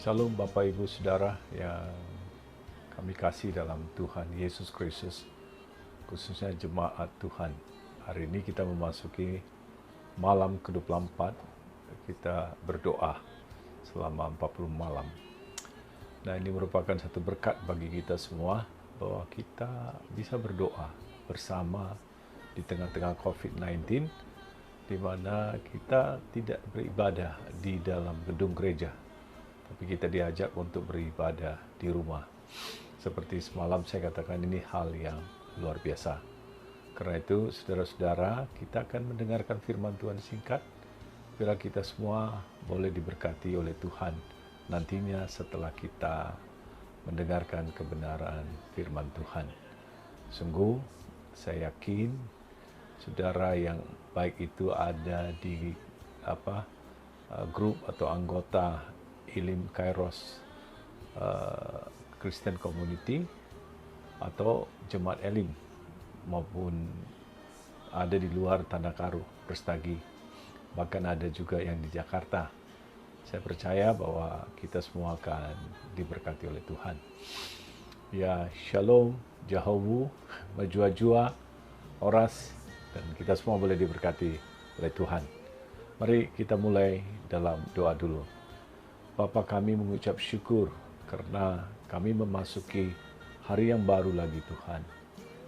Shalom Bapak Ibu Saudara yang kami kasih dalam Tuhan Yesus Kristus, khususnya jemaat Tuhan. Hari ini kita memasuki malam ke-24, kita berdoa selama 40 malam. Nah, ini merupakan satu berkat bagi kita semua bahwa kita bisa berdoa bersama di tengah-tengah COVID-19, di mana kita tidak beribadah di dalam gedung gereja, tapi kita diajak untuk beribadah di rumah. Seperti semalam saya katakan, ini hal yang luar biasa. Karena itu, saudara-saudara, kita akan mendengarkan firman Tuhan singkat. Biar kita semua boleh diberkati oleh Tuhan nantinya setelah kita mendengarkan kebenaran firman Tuhan. Sungguh, saya yakin saudara yang baik itu ada di grup atau anggota Elim Kairos Christian Community atau Jemaat Elim, maupun ada di luar Tanah Karu, Prestagi, bahkan ada juga yang di Jakarta. Saya percaya bahwa kita semua akan diberkati oleh Tuhan. Ya, Shalom, Jahowu, Majua-jua, Oras, dan kita semua boleh diberkati oleh Tuhan. Mari kita mulai dalam doa dulu. Bapa, kami mengucap syukur karena kami memasuki hari yang baru lagi Tuhan,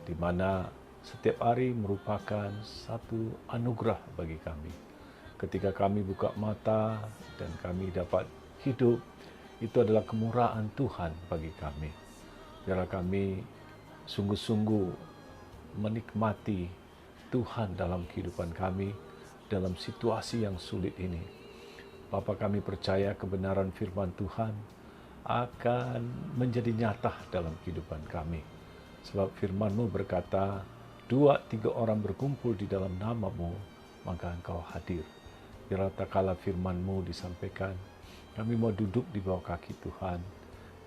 di mana setiap hari merupakan satu anugerah bagi kami. Ketika kami buka mata dan kami dapat hidup, itu adalah kemurahan Tuhan bagi kami. Biarlah kami sungguh-sungguh menikmati Tuhan dalam kehidupan kami, dalam situasi yang sulit ini. Bapa, kami percaya kebenaran firman Tuhan akan menjadi nyata dalam kehidupan kami. Sebab firman-Mu berkata, 2-3 orang berkumpul di dalam nama-Mu, maka Engkau hadir. Biarlah tak kala firman-Mu disampaikan, kami mau duduk di bawah kaki Tuhan,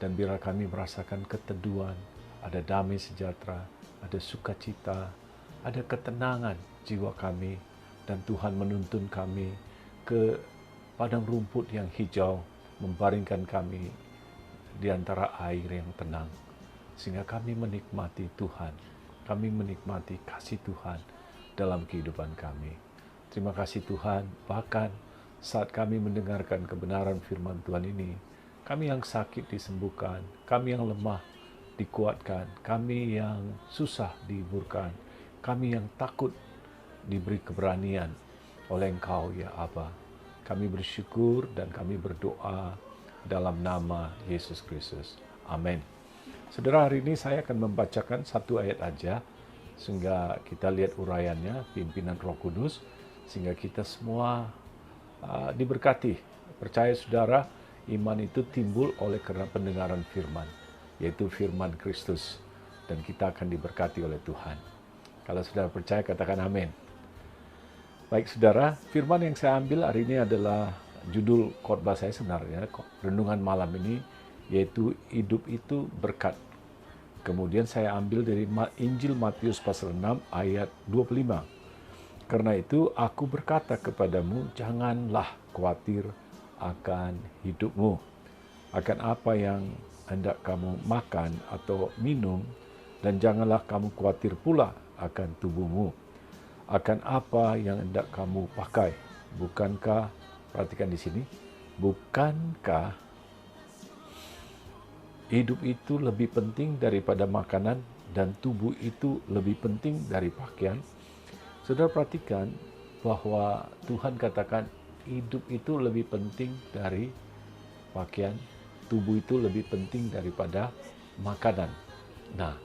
dan biarlah kami merasakan keteduhan, ada damai sejahtera, ada sukacita, ada ketenangan jiwa kami, dan Tuhan menuntun kami ke padang rumput yang hijau, membaringkan kami di antara air yang tenang, sehingga kami menikmati Tuhan, kami menikmati kasih Tuhan dalam kehidupan kami. Terima kasih Tuhan, bahkan saat kami mendengarkan kebenaran firman Tuhan ini, kami yang sakit disembuhkan, kami yang lemah dikuatkan, kami yang susah dihiburkan, kami yang takut diberi keberanian oleh Engkau ya Aba. Kami bersyukur dan kami berdoa dalam nama Yesus Kristus. Amin. Saudara, hari ini saya akan membacakan satu ayat aja, sehingga kita lihat uraiannya, pimpinan Roh Kudus, sehingga kita semua diberkati. Percaya saudara, iman itu timbul oleh karena pendengaran firman, yaitu firman Kristus, dan kita akan diberkati oleh Tuhan. Kalau saudara percaya, katakan amin. Baik saudara, firman yang saya ambil hari ini adalah judul khotbah saya sebenarnya, renungan malam ini, yaitu hidup itu berkat. Kemudian saya ambil dari Injil Matius pasal 6 ayat 25. Karena itu aku berkata kepadamu, janganlah khawatir akan hidupmu, akan apa yang hendak kamu makan atau minum, dan janganlah kamu khawatir pula akan tubuhmu, akan apa yang hendak kamu pakai. Bukankah, perhatikan di sini, bukankah hidup itu lebih penting daripada makanan dan tubuh itu lebih penting dari pakaian? Saudara perhatikan bahwa Tuhan katakan hidup itu lebih penting dari pakaian, tubuh itu lebih penting daripada makanan. Nah,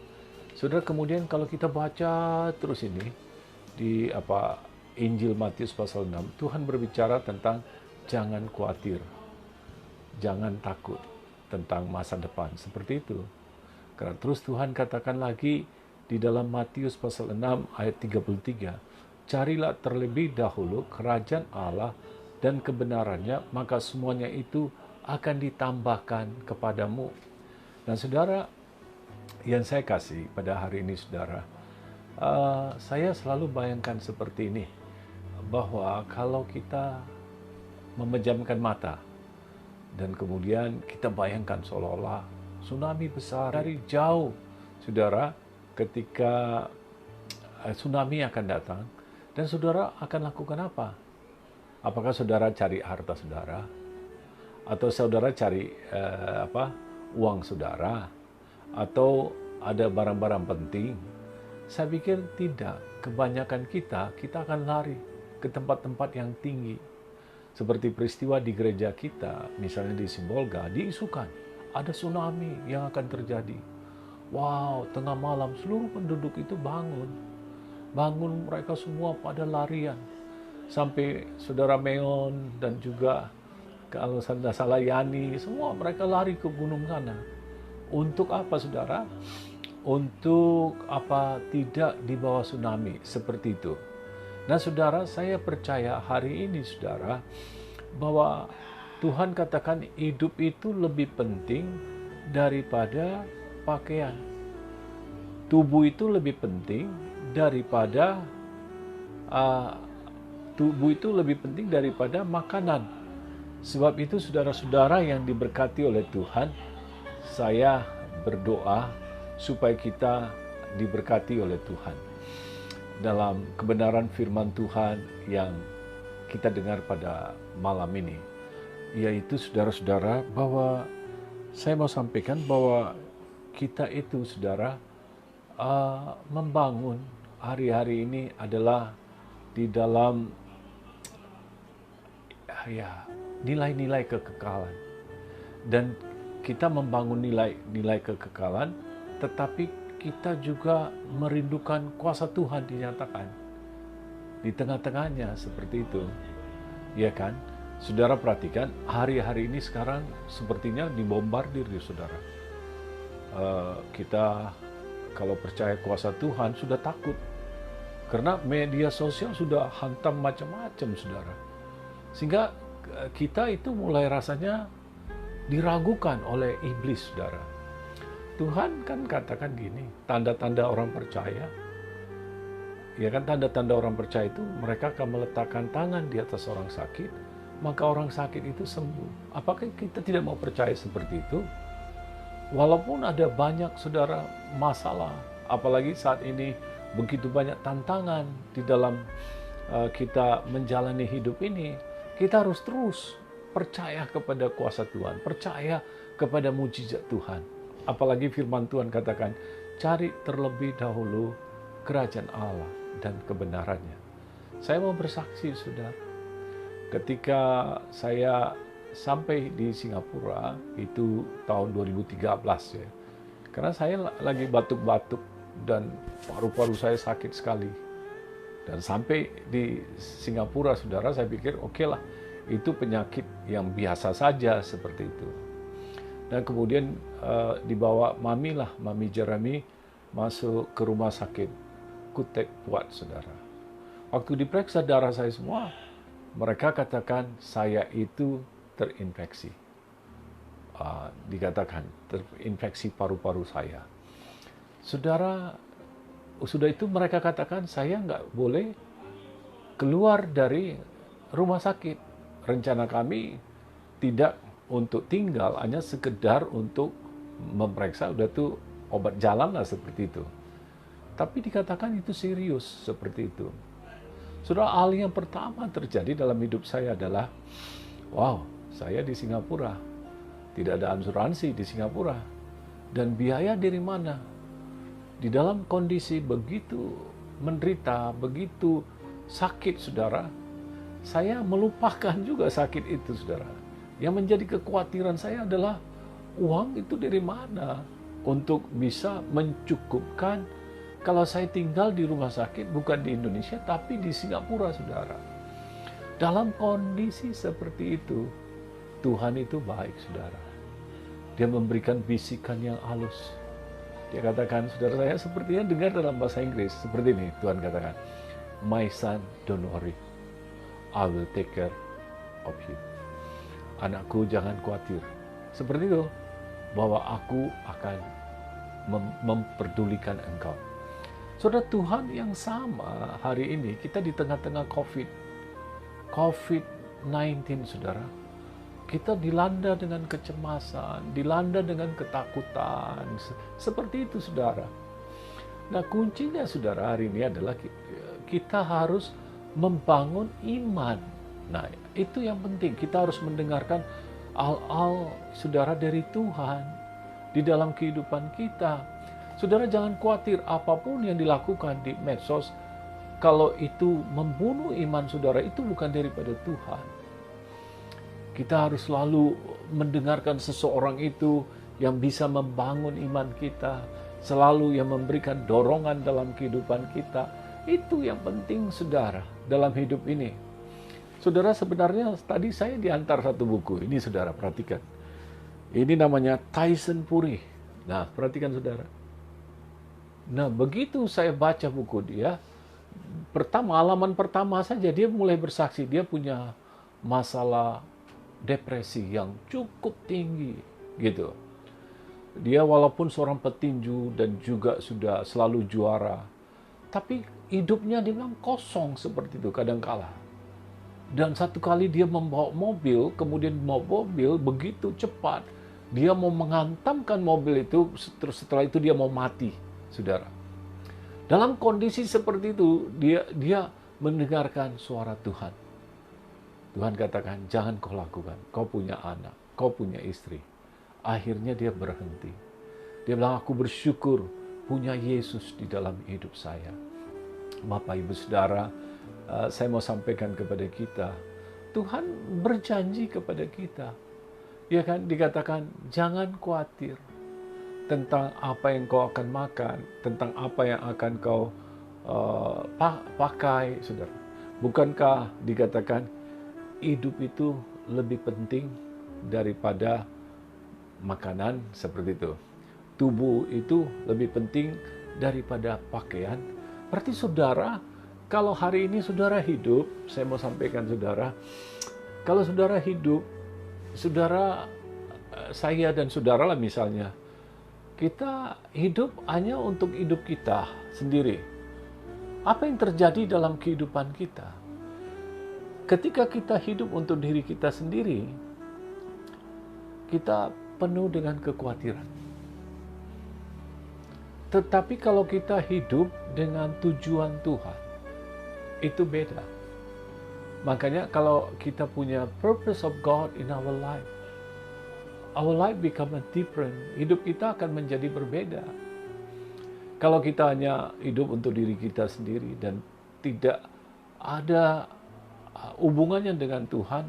saudara, kemudian kalau kita baca terus ini di Injil Matius pasal 6, Tuhan berbicara tentang jangan khawatir, jangan takut tentang masa depan, seperti itu. Karena terus Tuhan katakan lagi di dalam Matius pasal 6 ayat 33, carilah terlebih dahulu kerajaan Allah dan kebenarannya, maka semuanya itu akan ditambahkan kepadamu. Nah saudara, yang saya kasih pada hari ini saudara, saya selalu bayangkan seperti ini, bahwa kalau kita memejamkan mata Dan kemudian kita bayangkan seolah-olah tsunami besar dari jauh. Saudara, ketika tsunami akan datang, dan saudara akan lakukan apa? Apakah saudara cari harta saudara? Atau saudara cari uang saudara? Atau ada barang-barang penting? Saya pikir tidak. Kebanyakan kita akan lari ke tempat-tempat yang tinggi. Seperti peristiwa di gereja kita, misalnya di Simbolga, diisukan ada tsunami yang akan terjadi. Wow, tengah malam seluruh penduduk itu bangun. Bangun, mereka semua pada larian. Sampai saudara Meon dan juga kalau saya salah Yani, semua mereka lari ke gunung sana. Untuk apa saudara? Untuk apa? Tidak di bawah tsunami, seperti itu. Nah saudara, saya percaya hari ini saudara, bahwa Tuhan katakan hidup itu lebih penting daripada pakaian. Tubuh itu lebih penting daripada makanan. Sebab itu saudara-saudara yang diberkati oleh Tuhan, saya berdoa supaya kita diberkati oleh Tuhan dalam kebenaran firman Tuhan yang kita dengar pada malam ini, yaitu saudara-saudara, bahwa saya mau sampaikan bahwa kita itu saudara membangun hari-hari ini adalah di dalam nilai-nilai kekekalan, dan kita membangun nilai-nilai kekekalan, tetapi kita juga merindukan kuasa Tuhan dinyatakan di tengah-tengahnya, seperti itu. Ya kan? Saudara perhatikan, hari-hari ini sekarang sepertinya dibombardir ya saudara. Kita kalau percaya kuasa Tuhan sudah takut. Karena media sosial sudah hantam macam-macam saudara. Sehingga kita itu mulai rasanya diragukan oleh iblis saudara. Tuhan kan katakan gini, tanda-tanda orang percaya. Ya kan, tanda-tanda orang percaya itu mereka akan meletakkan tangan di atas orang sakit, maka orang sakit itu sembuh. Apakah kita tidak mau percaya seperti itu? Walaupun ada banyak saudara masalah, apalagi saat ini begitu banyak tantangan di dalam kita menjalani hidup ini, kita harus terus percaya kepada kuasa Tuhan, percaya kepada mujizat Tuhan. Apalagi firman Tuhan katakan, cari terlebih dahulu kerajaan Allah dan kebenarannya. Saya mau bersaksi, saudara. Ketika saya sampai di Singapura, itu tahun 2013 ya. Karena saya lagi batuk-batuk dan paru-paru saya sakit sekali. Dan sampai di Singapura, saudara, saya pikir oke lah, itu penyakit yang biasa saja seperti itu. Dan kemudian dibawa Mami Jeremy masuk ke rumah sakit Kutek Puat, saudara. Waktu diperiksa darah saya semua, mereka katakan saya itu terinfeksi. Dikatakan terinfeksi paru-paru saya. Saudara, sudah itu mereka katakan saya nggak boleh keluar dari rumah sakit. Rencana kami tidak untuk tinggal, hanya sekedar untuk memeriksa, udah tuh obat jalan lah seperti itu. Tapi dikatakan itu serius seperti itu. Saudara, hal yang pertama terjadi dalam hidup saya adalah, wow, saya di Singapura, tidak ada asuransi di Singapura, dan biaya dari mana? Di dalam kondisi begitu menderita, begitu sakit, saudara, saya melupakan juga sakit itu, saudara. Yang menjadi kekhawatiran saya adalah uang itu dari mana untuk bisa mencukupkan kalau saya tinggal di rumah sakit bukan di Indonesia tapi di Singapura, saudara. Dalam kondisi seperti itu, Tuhan itu baik, saudara. Dia memberikan bisikan yang halus. Dia katakan, saudara, saya sepertinya dengar dalam bahasa Inggris seperti ini. Tuhan katakan, "My son, don't worry. I will take care of you." Anakku, jangan khawatir. Seperti itu, bahwa aku akan memperdulikan engkau. Saudara, Tuhan yang sama hari ini, kita di tengah-tengah COVID-19, saudara. kita dilanda dengan kecemasan, dilanda dengan ketakutan. Seperti itu, saudara. Nah, kuncinya, saudara, hari ini adalah kita harus membangun iman. Nah, itu yang penting. Kita harus mendengarkan al-al, saudara, dari Tuhan di dalam kehidupan kita. Saudara, jangan khawatir apapun yang dilakukan di medsos, kalau itu membunuh iman saudara, itu bukan daripada Tuhan. Kita harus selalu mendengarkan seseorang itu yang bisa membangun iman kita, selalu yang memberikan dorongan dalam kehidupan kita. Itu yang penting, saudara, dalam hidup ini. Saudara, sebenarnya tadi saya diantar satu buku. Ini, saudara, perhatikan. Ini namanya Tyson Fury. Nah, perhatikan, saudara. Nah, begitu saya baca buku dia, halaman pertama saja dia mulai bersaksi. Dia punya masalah depresi yang cukup tinggi, gitu. Dia walaupun seorang petinju dan juga sudah selalu juara, tapi hidupnya dia bilang kosong seperti itu kadangkala. Dan satu kali dia membawa mobil, kemudian membawa mobil begitu cepat, dia mau menghantamkan mobil itu, terus setelah itu dia mau mati, saudara. Dalam kondisi seperti itu, dia mendengarkan suara Tuhan. Tuhan katakan, jangan kau lakukan, kau punya anak, kau punya istri. Akhirnya dia berhenti. Dia bilang, aku bersyukur punya Yesus di dalam hidup saya. Bapak, Ibu, Saudara, saya mau sampaikan kepada kita, Tuhan berjanji kepada kita. Ya kan, dikatakan, jangan khawatir tentang apa yang kau akan makan, tentang apa yang akan kau pakai, saudara. Bukankah dikatakan, hidup itu lebih penting daripada makanan seperti itu. Tubuh itu lebih penting daripada pakaian. Berarti, saudara, kalau hari ini saudara hidup, saya mau sampaikan, saudara, kalau saudara hidup, saudara, saya dan saudara lah misalnya, kita hidup hanya untuk hidup kita sendiri. Apa yang terjadi dalam kehidupan kita? Ketika kita hidup untuk diri kita sendiri, kita penuh dengan kekhawatiran. Tetapi kalau kita hidup dengan tujuan Tuhan, itu beda. Makanya kalau kita punya purpose of God in our life become different. Hidup kita akan menjadi berbeda. Kalau kita hanya hidup untuk diri kita sendiri dan tidak ada hubungannya dengan Tuhan,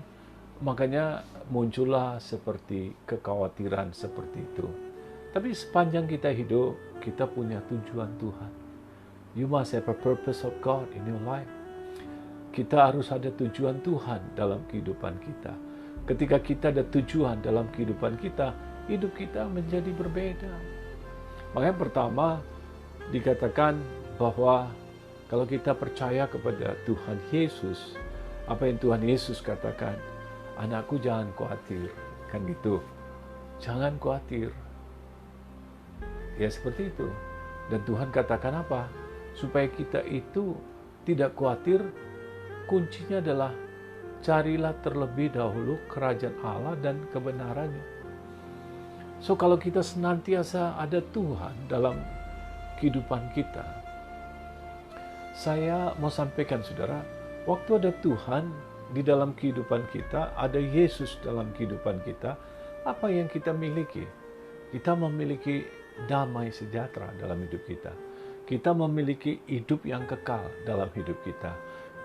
makanya muncullah seperti kekhawatiran seperti itu. Tapi sepanjang kita hidup, kita punya tujuan Tuhan. You must have a purpose of God in your life. Kita harus ada tujuan Tuhan dalam kehidupan kita. Ketika kita ada tujuan dalam kehidupan kita, hidup kita menjadi berbeda. Makanya pertama dikatakan bahwa kalau kita percaya kepada Tuhan Yesus, apa yang Tuhan Yesus katakan, anakku jangan khawatir, kan gitu. Jangan khawatir. Ya seperti itu. Dan Tuhan katakan apa? Supaya kita itu tidak khawatir, kuncinya adalah carilah terlebih dahulu kerajaan Allah dan kebenarannya. So kalau kita senantiasa ada Tuhan dalam kehidupan kita, saya mau sampaikan, saudara, waktu ada Tuhan di dalam kehidupan kita, ada Yesus dalam kehidupan kita, apa yang kita miliki? Kita memiliki damai sejahtera dalam hidup kita. Kita memiliki hidup yang kekal dalam hidup kita.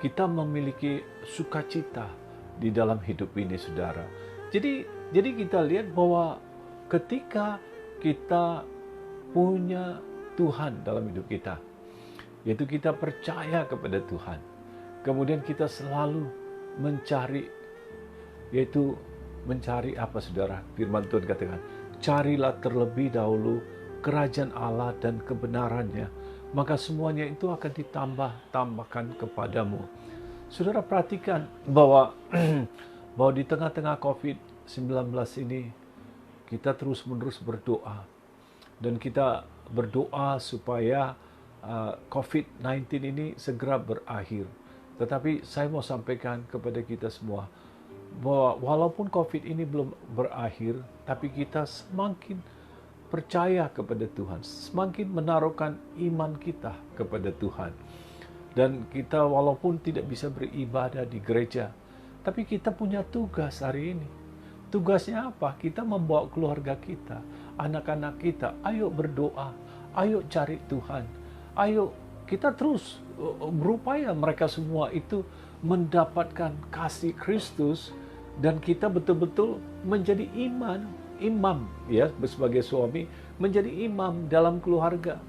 Kita memiliki sukacita di dalam hidup ini, saudara. Jadi kita lihat bahwa ketika kita punya Tuhan dalam hidup kita, yaitu kita percaya kepada Tuhan, kemudian kita selalu mencari, yaitu mencari apa, saudara? Firman Tuhan katakan, carilah terlebih dahulu kerajaan Allah dan kebenarannya, maka semuanya itu akan ditambahkan kepadamu. Saudara, perhatikan bahwa di tengah-tengah COVID-19 ini, kita terus-menerus berdoa. Dan kita berdoa supaya COVID-19 ini segera berakhir. Tetapi saya mau sampaikan kepada kita semua, bahwa walaupun COVID ini belum berakhir, tapi kita semakin percaya kepada Tuhan, semakin menaruhkan iman kita kepada Tuhan. Dan kita walaupun tidak bisa beribadah di gereja, tapi kita punya tugas hari ini. Tugasnya apa? Kita membawa keluarga kita, anak-anak kita, ayo berdoa, ayo cari Tuhan, ayo kita terus berupaya mereka semua itu mendapatkan kasih Kristus, dan kita betul-betul menjadi imam ya, sebagai suami menjadi imam dalam keluarga,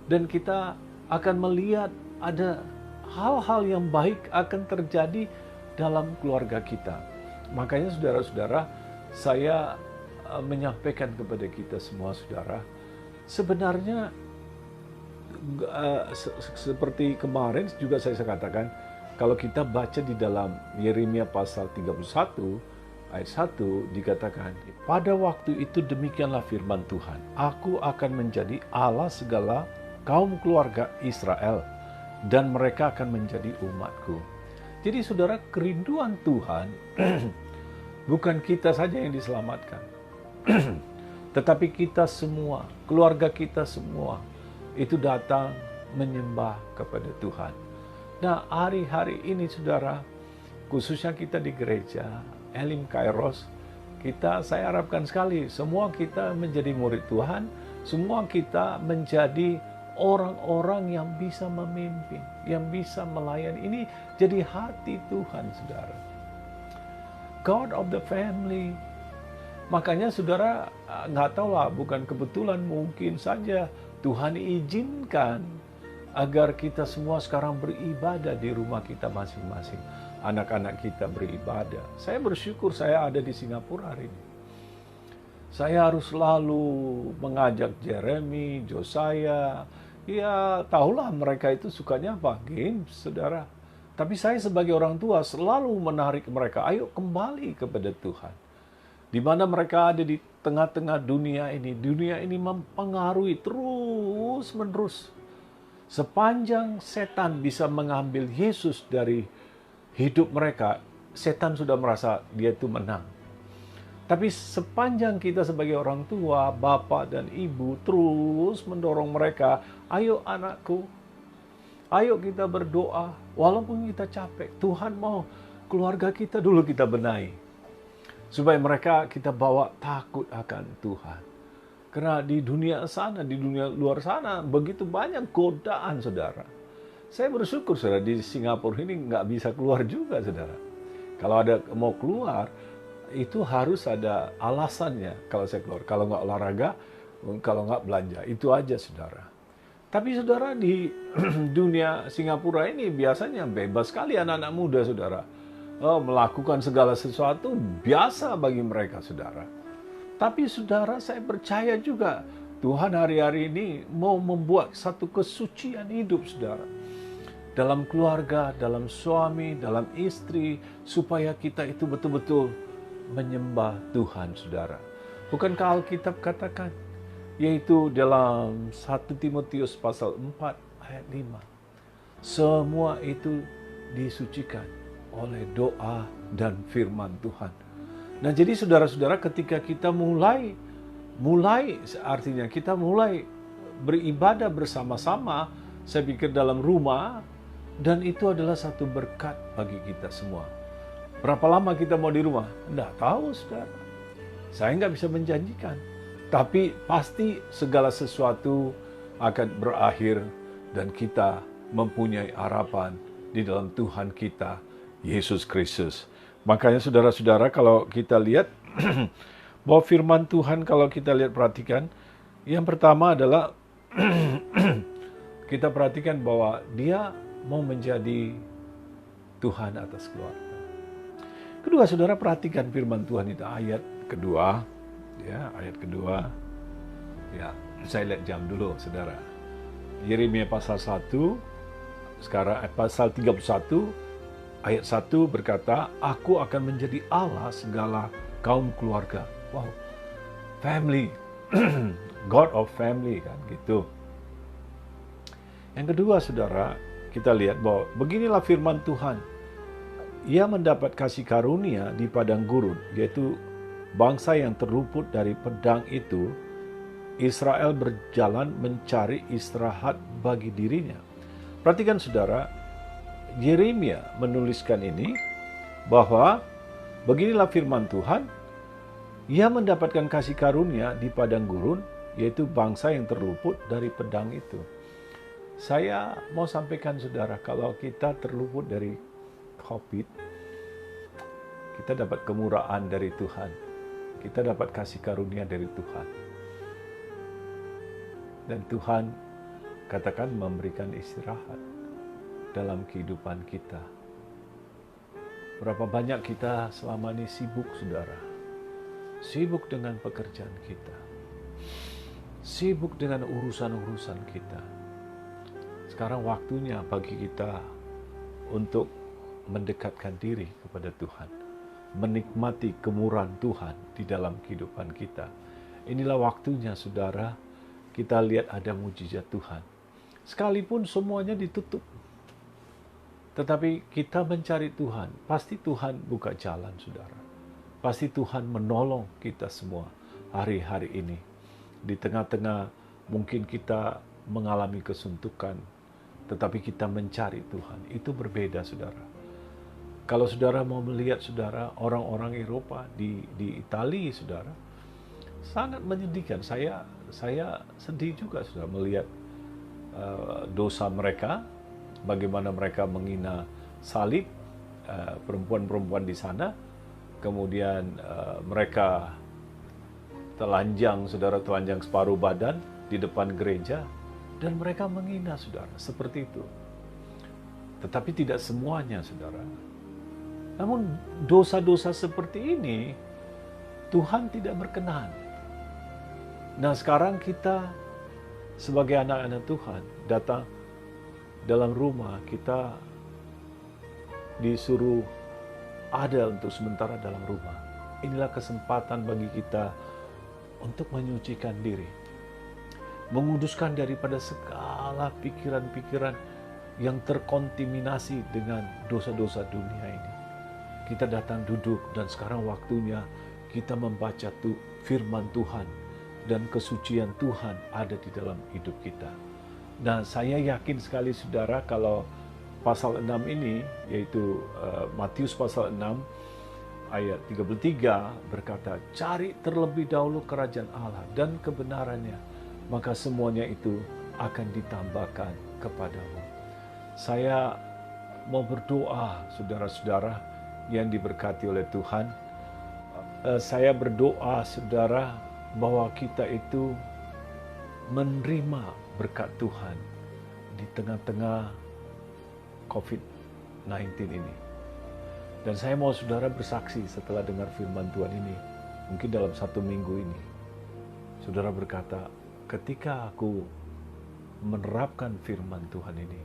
dan kita akan melihat ada hal-hal yang baik akan terjadi dalam keluarga kita. Makanya saudara-saudara, saya menyampaikan kepada kita semua saudara, sebenarnya seperti kemarin juga saya katakan, kalau kita baca di dalam Yeremia pasal 31 ayat 1 dikatakan, pada waktu itu demikianlah firman Tuhan, aku akan menjadi Allah segala kaum keluarga Israel, dan mereka akan menjadi umatku. Jadi saudara, kerinduan Tuhan bukan kita saja yang diselamatkan, tetapi kita semua, keluarga kita semua, itu datang menyembah kepada Tuhan. Nah, hari-hari ini saudara, khususnya kita di gereja Elim Kairos, saya harapkan sekali semua kita menjadi murid Tuhan, semua kita menjadi orang-orang yang bisa memimpin, yang bisa melayani. Ini jadi hati Tuhan, saudara. God of the family. Makanya saudara, nggak tahu lah, bukan kebetulan, mungkin saja Tuhan izinkan agar kita semua sekarang beribadah di rumah kita masing-masing. Anak-anak kita beribadah. Saya bersyukur saya ada di Singapura hari ini. Saya harus selalu mengajak Jeremy, Josiah. Ya, tahulah mereka itu sukanya apa? Games, saudara. Tapi saya sebagai orang tua selalu menarik mereka, ayo kembali kepada Tuhan. Di mana mereka ada di tengah-tengah dunia ini mempengaruhi terus-menerus. Sepanjang setan bisa mengambil Yesus dari hidup mereka, setan sudah merasa dia itu menang. Tapi sepanjang kita sebagai orang tua, bapak dan ibu terus mendorong mereka, ayo anakku, ayo kita berdoa, walaupun kita capek, Tuhan mau keluarga kita dulu kita benahi. Supaya mereka kita bawa takut akan Tuhan. Karena di dunia sana, di dunia luar sana, begitu banyak godaan, saudara. Saya bersyukur, saudara, di Singapura ini nggak bisa keluar juga, saudara. Kalau ada mau keluar, itu harus ada alasannya kalau saya keluar. Kalau nggak olahraga, kalau nggak belanja. Itu aja, saudara. Tapi, saudara, di dunia Singapura ini biasanya bebas sekali anak-anak muda, saudara. Melakukan segala sesuatu biasa bagi mereka, saudara. Tapi, saudara, saya percaya juga Tuhan hari-hari ini mau membuat satu kesucian hidup, saudara. Dalam keluarga, dalam suami, dalam istri, supaya kita itu betul-betul menyembah Tuhan, saudara. Bukankah Alkitab katakan, yaitu dalam 1 Timotius pasal 4 ayat 5, semua itu disucikan oleh doa dan firman Tuhan. Nah, jadi saudara-saudara, ketika kita mulai artinya kita mulai beribadah bersama-sama, saya pikir dalam rumah, dan itu adalah satu berkat bagi kita semua. Berapa lama kita mau di rumah? Nggak tahu, saudara. Saya nggak bisa menjanjikan. Tapi pasti segala sesuatu akan berakhir dan kita mempunyai harapan di dalam Tuhan kita, Yesus Kristus. Makanya saudara-saudara, kalau kita lihat bahwa firman Tuhan, kalau kita lihat perhatikan, yang pertama adalah kita perhatikan bahwa dia mau menjadi Tuhan atas keluarga. Kedua, saudara, perhatikan firman Tuhan itu ayat kedua. Ya, ayat kedua. Ya, saya lihat jam dulu, saudara. Yeremia pasal 1, sekarang pasal 31, ayat 1 berkata, aku akan menjadi Allah segala kaum keluarga. Wow, family, God of family, kan gitu. Yang kedua, saudara, kita lihat bahwa beginilah firman Tuhan. ia mendapat kasih karunia di padang gurun, yaitu bangsa yang terluput dari pedang itu. Israel berjalan mencari istirahat bagi dirinya. Perhatikan saudara, Yeremia menuliskan ini bahwa beginilah firman Tuhan, ia mendapatkan kasih karunia di padang gurun, yaitu bangsa yang terluput dari pedang itu. Saya mau sampaikan saudara, kalau kita terluput dari COVID, kita dapat kemurahan dari Tuhan. Kita dapat kasih karunia dari Tuhan. Dan Tuhan katakan memberikan istirahat dalam kehidupan kita. Berapa banyak kita selama ini sibuk, saudara. Sibuk dengan pekerjaan kita. Sibuk dengan urusan-urusan kita. Sekarang waktunya bagi kita untuk mendekatkan diri kepada Tuhan. Menikmati kemurahan Tuhan di dalam kehidupan kita. Inilah waktunya, saudara, kita lihat ada mujizat Tuhan. Sekalipun semuanya ditutup. Tetapi kita mencari Tuhan, pasti Tuhan buka jalan, saudara. Pasti Tuhan menolong kita semua hari-hari ini. Di tengah-tengah mungkin kita mengalami kesuntukan, tetapi kita mencari Tuhan. Itu berbeda, saudara. Kalau saudara mau melihat, saudara, orang-orang Eropa di Italia, saudara, sangat menyedihkan. Saya sedih juga, saudara, melihat dosa mereka, bagaimana mereka menghina salib perempuan-perempuan di sana, kemudian mereka telanjang, saudara, telanjang separuh badan di depan gereja, dan mereka menghina, saudara, seperti itu. Tetapi tidak semuanya, saudara. Namun dosa-dosa seperti ini Tuhan tidak berkenan. Nah, sekarang kita sebagai anak-anak Tuhan datang dalam rumah, kita disuruh ada untuk sementara dalam rumah. Inilah kesempatan bagi kita untuk menyucikan diri, menguduskan daripada segala pikiran-pikiran yang terkontaminasi dengan dosa-dosa dunia ini. Kita datang duduk, dan sekarang waktunya kita membaca firman Tuhan, dan kesucian Tuhan ada di dalam hidup kita. Nah, saya yakin sekali, saudara, kalau pasal 6 ini, yaitu Matius pasal 6, ayat 33 berkata, cari terlebih dahulu kerajaan Allah dan kebenarannya, maka semuanya itu akan ditambahkan kepadamu. Saya mau berdoa, saudara-saudara yang diberkati oleh Tuhan. Saya berdoa, saudara, bahwa kita itu menerima berkat Tuhan di tengah-tengah COVID-19 ini. Dan saya mau saudara bersaksi setelah dengar firman Tuhan ini, mungkin dalam 1 minggu ini, saudara berkata, ketika aku menerapkan firman Tuhan ini,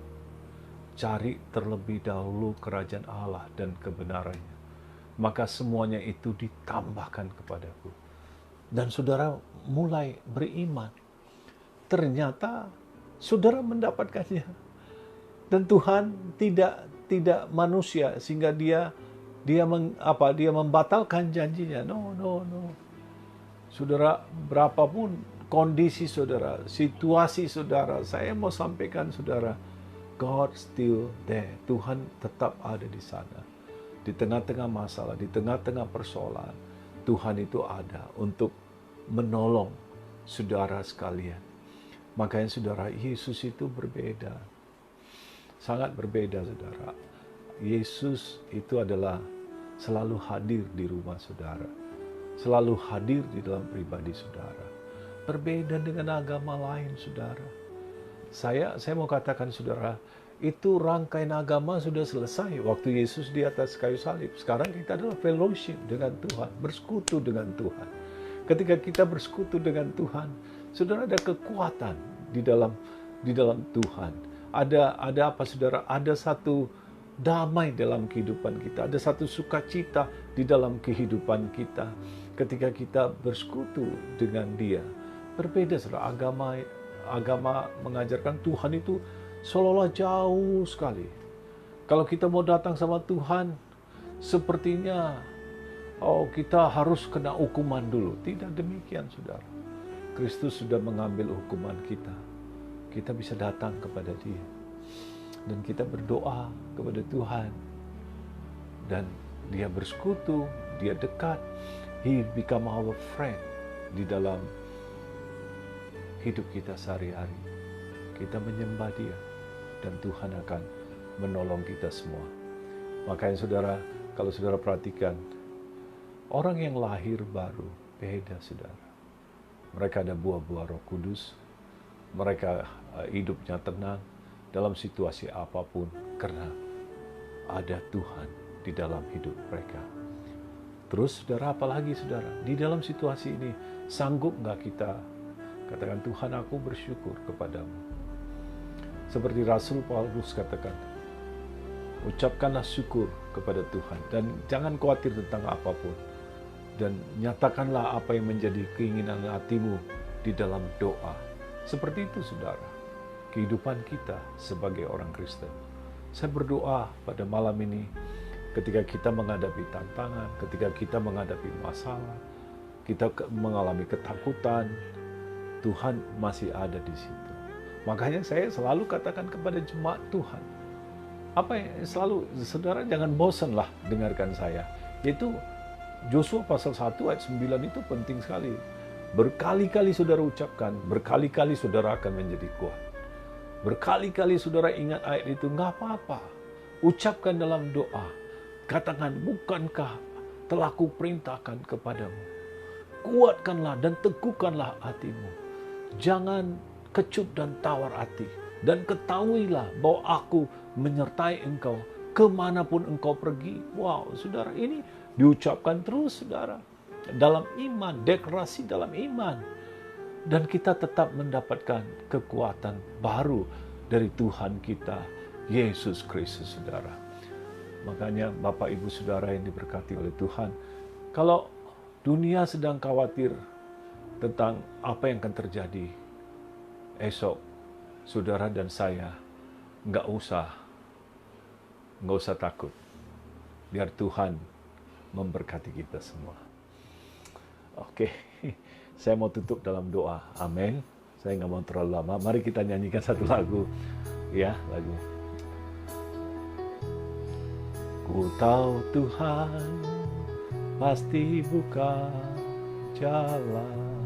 cari terlebih dahulu kerajaan Allah dan kebenarannya, maka semuanya itu ditambahkan kepadaku. Dan saudara mulai beriman. Ternyata saudara mendapatkannya. Dan Tuhan tidak manusia sehingga dia membatalkan janjinya. No. Saudara, berapapun kondisi saudara, situasi saudara, saya mau sampaikan, saudara, God still there. Tuhan tetap ada di sana. Di tengah-tengah masalah, di tengah-tengah persoalan, Tuhan itu ada untuk menolong saudara sekalian. Makanya saudara, Yesus itu berbeda. Sangat berbeda, saudara. Yesus itu adalah selalu hadir di rumah saudara. Selalu hadir di dalam pribadi saudara. Berbeda dengan agama lain, saudara. Saya mau katakan, saudara, itu rangkaian agama sudah selesai waktu Yesus di atas kayu salib. Sekarang kita adalah fellowship dengan Tuhan, bersekutu dengan Tuhan. Ketika kita bersekutu dengan Tuhan, saudara, ada kekuatan di dalam Tuhan. Ada apa, saudara? Ada satu damai dalam kehidupan kita. Ada satu sukacita di dalam kehidupan kita. Ketika kita bersekutu dengan Dia. Berbeda, saudara. Agama mengajarkan Tuhan itu seolah-olah jauh sekali. Kalau kita mau datang sama Tuhan, sepertinya kita harus kena hukuman dulu. Tidak demikian, saudara. Kristus sudah mengambil hukuman kita. Kita bisa datang kepada Dia. Dan kita berdoa kepada Tuhan. Dan Dia bersekutu, Dia dekat. He become our friend di dalam hidup kita sehari-hari. Kita menyembah Dia. Dan Tuhan akan menolong kita semua. Makanya saudara, kalau saudara perhatikan, orang yang lahir baru beda, saudara. Mereka ada buah-buah Roh Kudus. Mereka hidupnya tenang dalam situasi apapun karena ada Tuhan di dalam hidup mereka. Terus saudara, apalagi saudara, di dalam situasi ini sanggup nggak kita katakan, Tuhan, aku bersyukur kepadamu. Seperti Rasul Paulus katakan, ucapkanlah syukur kepada Tuhan dan jangan khawatir tentang apapun. Dan nyatakanlah apa yang menjadi keinginan hatimu di dalam doa. Seperti itu, saudara, kehidupan kita sebagai orang Kristen. Saya berdoa pada malam ini, ketika kita menghadapi tantangan, ketika kita menghadapi masalah, kita mengalami ketakutan, Tuhan masih ada di situ. Makanya saya selalu katakan kepada jemaat Tuhan, selalu, saudara, jangan bosanlah dengarkan saya. Yaitu Yosua pasal 1 ayat 9 itu penting sekali. Berkali-kali saudara ucapkan, berkali-kali saudara akan menjadi kuat. Berkali-kali saudara ingat ayat itu, nggak apa-apa. Ucapkan dalam doa. Katakan, bukankah telah kuperintahkan kepadamu? Kuatkanlah dan teguhkanlah hatimu. Jangan kecut dan tawar hati. Dan ketahuilah bahwa aku menyertai engkau kemanapun engkau pergi. Wow, saudara, ini diucapkan terus, saudara, dalam iman, deklarasi dalam iman. Dan kita tetap mendapatkan kekuatan baru dari Tuhan kita, Yesus Kristus, saudara. Makanya Bapak Ibu Saudara yang diberkati oleh Tuhan, kalau dunia sedang khawatir tentang apa yang akan terjadi esok, saudara dan saya nggak usah takut. Biar Tuhan memberkati kita semua. Oke, saya mau tutup dalam doa. Amin. Saya nggak mau terlalu lama. Mari kita nyanyikan satu lagu. Ya, lagu. Ku tahu Tuhan pasti buka jalan.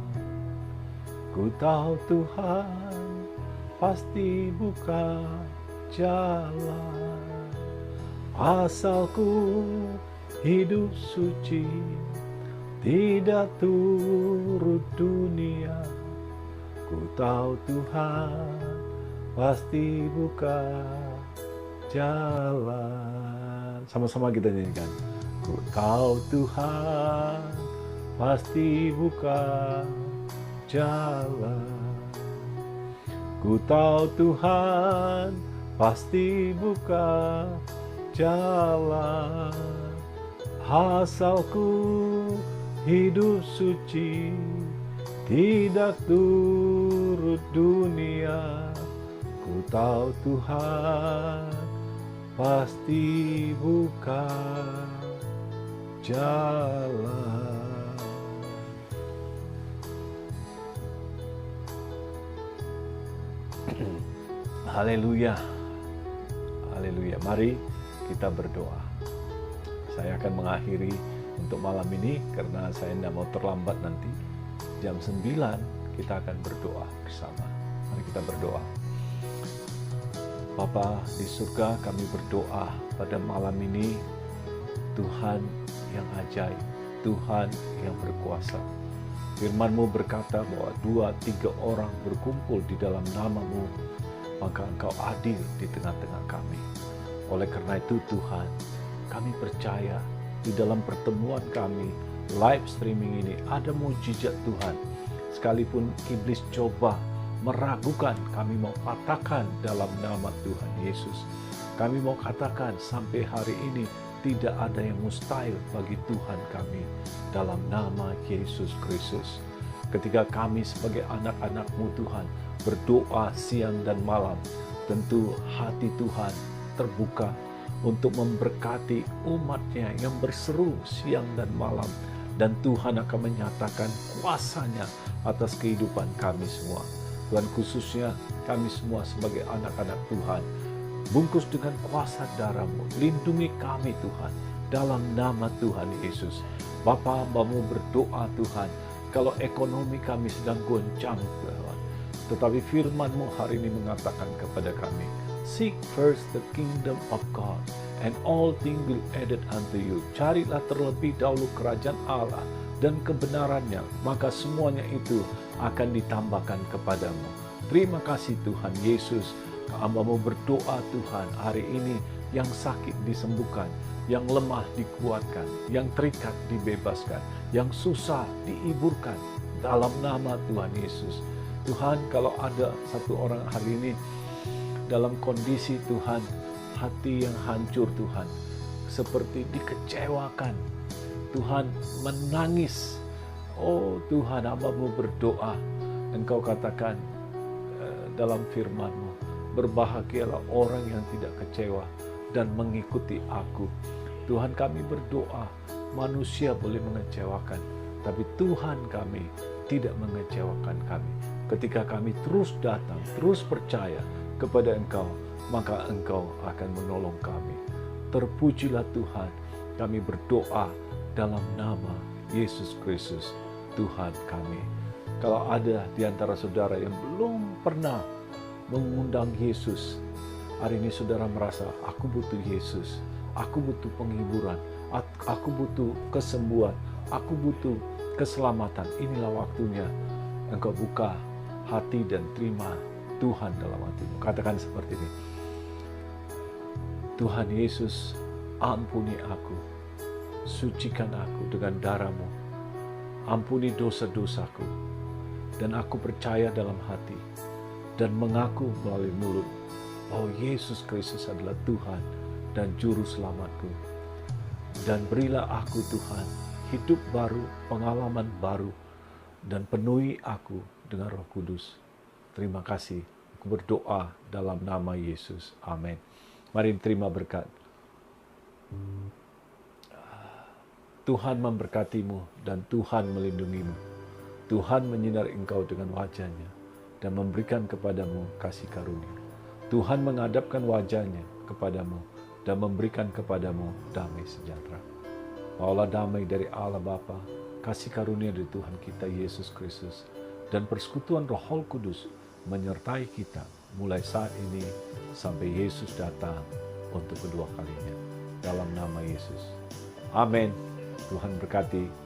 Ku tahu Tuhan pasti buka jalan. Asalku hidup suci, tidak turut dunia. Ku tahu Tuhan pasti buka jalan. Sama-sama kita nyanyikan. Ku tahu Tuhan pasti buka jalan. Ku tahu Tuhan pasti buka jalan. Asalku hidup suci, tidak turut dunia. Ku tahu Tuhan pasti buka jalan. Haleluya. Haleluya. Mari kita berdoa. Saya akan mengakhiri untuk malam ini karena saya tidak mau terlambat nanti. Jam 9 kita akan berdoa bersama. Mari kita berdoa. Bapa di surga, kami berdoa pada malam ini, Tuhan yang ajaib, Tuhan yang berkuasa. Firman-Mu berkata bahwa 2-3 orang berkumpul di dalam nama-Mu, maka Engkau hadir di tengah-tengah kami. Oleh karena itu Tuhan, kami percaya di dalam pertemuan kami, live streaming ini, ada mujizat Tuhan. Sekalipun iblis coba meragukan, kami mau katakan dalam nama Tuhan Yesus. Kami mau katakan sampai hari ini tidak ada yang mustahil bagi Tuhan kami dalam nama Yesus Kristus. Ketika kami sebagai anak-anak-Mu Tuhan berdoa siang dan malam, tentu hati Tuhan terbuka untuk memberkati umatnya yang berseru siang dan malam. Dan Tuhan akan menyatakan kuasa-Nya atas kehidupan kami semua. Tuhan, khususnya kami semua sebagai anak-anak Tuhan, bungkus dengan kuasa darah-Mu, lindungi kami Tuhan, dalam nama Tuhan Yesus. Bapa, hamba-Mu berdoa Tuhan, kalau ekonomi kami sedang goncang Tuhan, tetapi firman-Mu hari ini mengatakan kepada kami, seek first the kingdom of God, and all things will added unto you. Carilah terlebih dahulu kerajaan Allah dan kebenarannya, maka semuanya itu akan ditambahkan kepadamu. Terima kasih Tuhan Yesus. Hamba-Mu berdoa Tuhan, hari ini yang sakit disembuhkan, yang lemah dikuatkan, yang terikat dibebaskan, yang susah dihiburkan dalam nama Tuhan Yesus. Tuhan, kalau ada satu orang hari ini dalam kondisi Tuhan, hati yang hancur Tuhan, seperti dikecewakan, Tuhan menangis. Oh Tuhan, hamba-Mu berdoa, Engkau katakan dalam firman-Mu, berbahagialah orang yang tidak kecewa dan mengikuti Aku. Tuhan, kami berdoa, manusia boleh mengecewakan, tapi Tuhan kami tidak mengecewakan kami. Ketika kami terus datang, terus percaya kepada Engkau, maka Engkau akan menolong kami. Terpujilah Tuhan, kami berdoa dalam nama Yesus Kristus, Tuhan kami. Kalau ada di antara saudara yang belum pernah mengundang Yesus, hari ini saudara merasa, aku butuh Yesus, aku butuh penghiburan, aku butuh kesembuhan, aku butuh keselamatan. Inilah waktunya engkau buka hati dan terima Tuhan dalam hatimu. Katakan seperti ini, Tuhan Yesus, ampuni aku, sucikan aku dengan darah-Mu, ampuni dosa-dosaku, dan aku percaya dalam hati dan mengaku melalui mulut bahwa Yesus Kristus adalah Tuhan dan Juru Selamatku. Dan berilah aku Tuhan hidup baru, pengalaman baru, dan penuhi aku dengan Roh Kudus. Terima kasih. Aku berdoa dalam nama Yesus. Amin. Mari terima berkat. Tuhan memberkatimu dan Tuhan melindungimu. Tuhan menyinari engkau dengan wajah-Nya dan memberikan kepadamu kasih karunia. Tuhan menghadapkan wajah-Nya kepadamu dan memberikan kepadamu damai sejahtera. Bawalah damai dari Allah Bapa, kasih karunia dari Tuhan kita Yesus Kristus, dan persekutuan Roh Kudus menyertai kita mulai saat ini sampai Yesus datang untuk kedua kalinya. Dalam nama Yesus. Amin. Tuhan berkati.